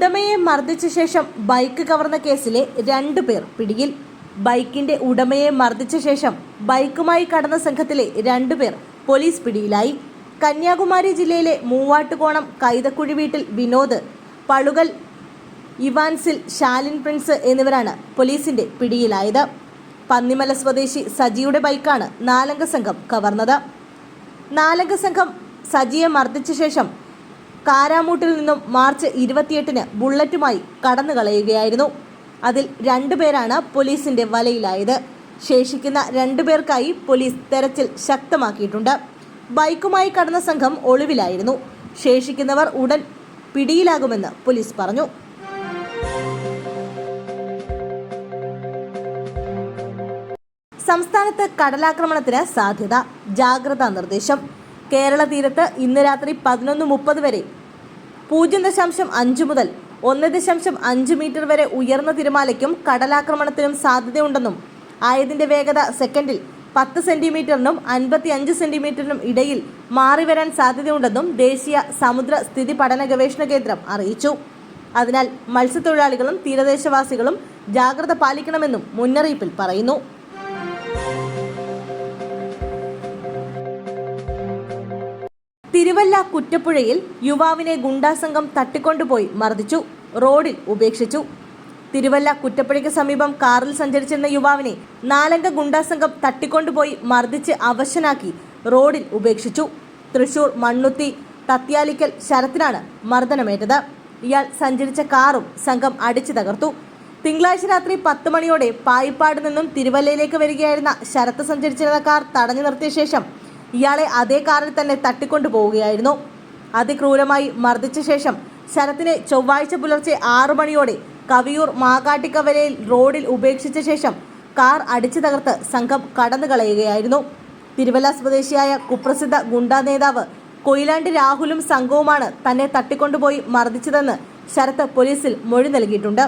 ഉടമയെ മർദ്ദിച്ച ശേഷം ബൈക്ക് കവർന്ന കേസിലെ 2 പേർ പിടിയിൽ. ബൈക്കിന്റെ ഉടമയെ മർദ്ദിച്ച ശേഷം ബൈക്കുമായി കടന്ന സംഘത്തിലെ 2 പേർ പോലീസ് പിടിയിലായി. കന്യാകുമാരി ജില്ലയിലെ മൂവാട്ടുകോണം കൈതക്കുഴി വീട്ടിൽ വിനോദ്, പളുകൽ ഇവാൻസിൽ ശാലിൻ പ്രിൻസ് എന്നിവരാണ് പോലീസിന്റെ പിടിയിലായത്. പന്നിമല സ്വദേശി സജിയുടെ ബൈക്കാണ് 4-അംഗ സംഘം കവർന്നത്. 4-അംഗ സംഘം സജിയെ മർദ്ദിച്ച ശേഷം കാരാമൂട്ടിൽ നിന്നും മാർച്ച് 28-ന് ബുള്ളറ്റുമായി കടന്നു കളയുകയായിരുന്നു. അതിൽ 2 പേരാണ് പോലീസിന്റെ വലയിലായത്. ശേഷിക്കുന്ന 2 പേർക്കായി പോലീസ് തെരച്ചിൽ ശക്തമാക്കിയിട്ടുണ്ട്. ബൈക്കുമായി കടന്ന സംഘം ഒളിവിലായിരുന്നു. ശേഷിക്കുന്നവർ ഉടൻ പിടിയിലാകുമെന്ന് പോലീസ് പറഞ്ഞു. സംസ്ഥാനത്ത് കടലാക്രമണത്തിന് സാധ്യത, ജാഗ്രതാ നിർദ്ദേശം. കേരള തീരത്ത് ഇന്ന് രാത്രി 11:30 വരെ 0.5 മുതൽ 1.5 മീറ്റർ വരെ ഉയർന്ന തിരമാലയ്ക്കും കടലാക്രമണത്തിനും സാധ്യതയുണ്ടെന്നും ആയതിന്റെ വേഗത സെക്കൻഡിൽ 10 സെന്റിമീറ്ററിനും 55 സെന്റിമീറ്ററിനും ഇടയിൽ മാറിവരാൻ സാധ്യതയുണ്ടെന്നും ദേശീയ സമുദ്ര സ്ഥിതി പഠന ഗവേഷണ കേന്ദ്രം അറിയിച്ചു. അതിനാൽ മത്സ്യത്തൊഴിലാളികളും തീരദേശവാസികളും ജാഗ്രത പാലിക്കണമെന്നും മുന്നറിയിപ്പിൽ പറയുന്നു. തിരുവല്ല കുറ്റപ്പുഴയിൽ യുവാവിനെ ഗുണ്ടാസംഘം തട്ടിക്കൊണ്ടുപോയി മർദ്ദിച്ചു, റോഡിൽ ഉപേക്ഷിച്ചു. തിരുവല്ല കുറ്റപ്പുഴയ്ക്ക് സമീപം കാറിൽ സഞ്ചരിച്ചിരുന്ന യുവാവിനെ 4-അംഗ ഗുണ്ടാസംഘം തട്ടിക്കൊണ്ടുപോയി മർദ്ദിച്ച് അവശനാക്കി റോഡിൽ ഉപേക്ഷിച്ചു. തൃശൂർ മണ്ണുത്തി തത്യാലിക്കൽ ശരത്തിനാണ് മർദ്ദനമേറ്റത്. ഇയാൾ സഞ്ചരിച്ച കാറും സംഘം അടിച്ചു തകർത്തു. തിങ്കളാഴ്ച രാത്രി 10 മണിയോടെ പായിപ്പാട് നിന്നും തിരുവല്ലയിലേക്ക് വരികയായിരുന്ന ശരത്ത് സഞ്ചരിച്ചിരുന്ന കാർ തടഞ്ഞു നിർത്തിയ ശേഷം ഇയാളെ അതേ കാറിൽ തന്നെ തട്ടിക്കൊണ്ടുപോവുകയായിരുന്നു. അതിക്രൂരമായി മർദ്ദിച്ച ശേഷം ശരത്തിനെ ചൊവ്വാഴ്ച പുലർച്ചെ 6 മണിയോടെ കവിയൂർ മാകാട്ടിക്കവലയിൽ റോഡിൽ ഉപേക്ഷിച്ച ശേഷം കാർ അടിച്ചു തകർത്ത് സംഘം കടന്നു കളയുകയായിരുന്നു. തിരുവല്ല സ്വദേശിയായ കുപ്രസിദ്ധ ഗുണ്ടാ നേതാവ് കൊയിലാണ്ടി രാഹുലും സംഘവുമാണ് തന്നെ തട്ടിക്കൊണ്ടുപോയി മർദ്ദിച്ചതെന്ന് ശരത്ത് പോലീസിൽ മൊഴി നൽകിയിട്ടുണ്ട്.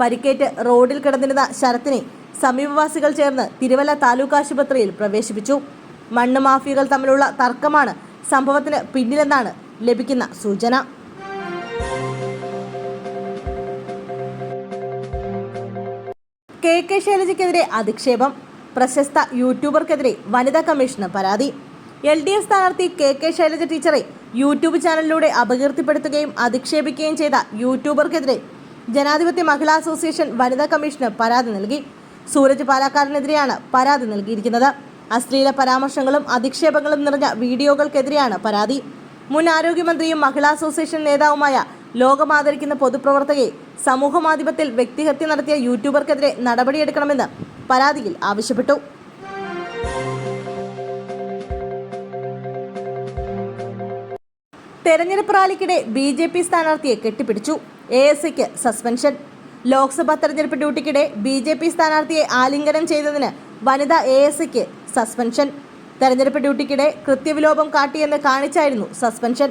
പരിക്കേറ്റ് റോഡിൽ കിടന്നിരുന്ന ശരത്തിനെ സമീപവാസികൾ ചേർന്ന് തിരുവല്ല താലൂക്ക് ആശുപത്രിയിൽ പ്രവേശിപ്പിച്ചു. മണ്ണ് മാഫിയകൾ തമ്മിലുള്ള തർക്കമാണ് സംഭവത്തിന് പിന്നിലെന്നാണ് ലഭിക്കുന്ന സൂചന. കെ ശൈലജയ്ക്കെതിരെ അധിക്ഷേപം, പ്രശസ്ത യൂട്യൂബർക്കെതിരെ വനിതാ കമ്മീഷന് പരാതി. LDF സ്ഥാനാർത്ഥി കെ ശൈലജ ടീച്ചറെ യൂട്യൂബ് ചാനലിലൂടെ അപകീർത്തിപ്പെടുത്തുകയും അധിക്ഷേപിക്കുകയും ചെയ്ത യൂട്യൂബർക്കെതിരെ ജനാധിപത്യ മഹിളാ അസോസിയേഷൻ വനിതാ കമ്മീഷന് പരാതി നൽകി. സൂരജ് പാലക്കാടിനെതിരെയാണ് പരാതി നൽകിയിരിക്കുന്നത്. അശ്ലീല പരാമർശങ്ങളും അധിക്ഷേപങ്ങളും നിറഞ്ഞ വീഡിയോകൾക്കെതിരെയാണ് പരാതി. മുൻ ആരോഗ്യമന്ത്രിയും മഹിളാ അസോസിയേഷൻ നേതാവുമായ ലോകമാദരിക്കുന്ന പൊതുപ്രവർത്തകയെ സമൂഹമാധ്യമത്തിൽ വ്യക്തിഹത്യ നടത്തിയ യൂട്യൂബർക്കെതിരെ നടപടിയെടുക്കണമെന്ന് പരാതിയിൽ ആവശ്യപ്പെട്ടു. തെരഞ്ഞെടുപ്പ് റാലിക്കിടെ BJP സ്ഥാനാർത്ഥിയെ കെട്ടിപ്പിടിച്ചു, ASIക്ക് സസ്പെൻഷൻ. ലോക്സഭാ തെരഞ്ഞെടുപ്പ് ഡ്യൂട്ടിക്കിടെ BJP സ്ഥാനാർത്ഥിയെ ആലിംഗനം ചെയ്തതിന് വനിതാ ASIക്ക് സസ്പെൻഷൻ. തെരഞ്ഞെടുപ്പ് ഡ്യൂട്ടിക്കിടെ കൃത്യവിലോപം കാട്ടിയെന്ന് കാണിച്ചായിരുന്നു സസ്പെൻഷൻ.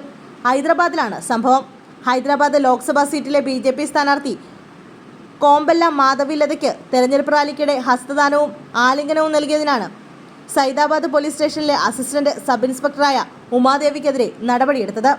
ഹൈദരാബാദിലാണ് സംഭവം. ഹൈദരാബാദ് ലോക്സഭാ സീറ്റിലെ BJP സ്ഥാനാർത്ഥി കോമ്പല്ല മാധവിലതയ്ക്ക് തെരഞ്ഞെടുപ്പ് റാലിക്കിടെ ഹസ്തദാനവും ആലിംഗനവും നൽകിയതിനാണ് സൈദാബാദ് പോലീസ് സ്റ്റേഷനിലെ അസിസ്റ്റന്റ് സബ് ഇൻസ്പെക്ടറായ ഉമാദേവിക്കെതിരെ നടപടിയെടുത്തത്.